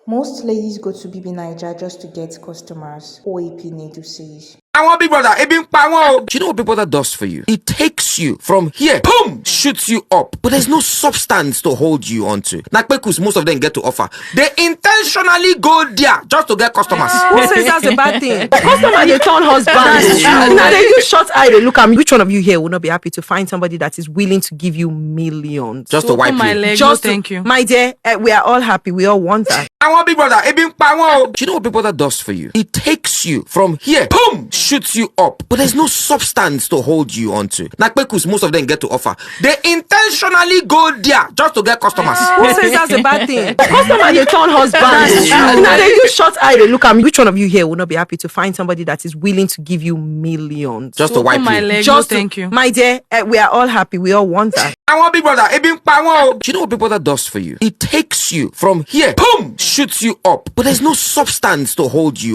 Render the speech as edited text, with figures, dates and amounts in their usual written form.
Most ladies go to BBNaija just to get customers, OAP Nedu says. I want Big Brother. Do you know what Big Brother does for you? It takes you from here, boom, shoots you up. But there's no substance to hold you onto. Nakpekus, most of them get to offer. They intentionally go there just to get customers. Who says that's a bad thing? Customer, they turn husband. Now they use short eye, they look at me. Which one of you here will not be happy to find somebody that is willing to give you millions? Just to wipe my you. leg. Just Thank you. My dear, we are all happy. We all want that. I want Big Brother. Do you know what Big Brother does for you? It takes you from here, boom, shoots you up. But there's no substance to hold you onto. Nakpekus, most of them get to offer. They intentionally go there just to get customers. Who says that's a bad thing? Customer, they turn husband. Now they use short eye, they look at me. Which one of you here will not be happy to find somebody that is willing to give you millions? Just to wipe my you. leg. Just Thank you. My dear, we are all happy. We all want that. I want Big Brother. Do you know what Big Brother does for you? It takes you from here, boom, shoots you up. But there's no substance to hold you on.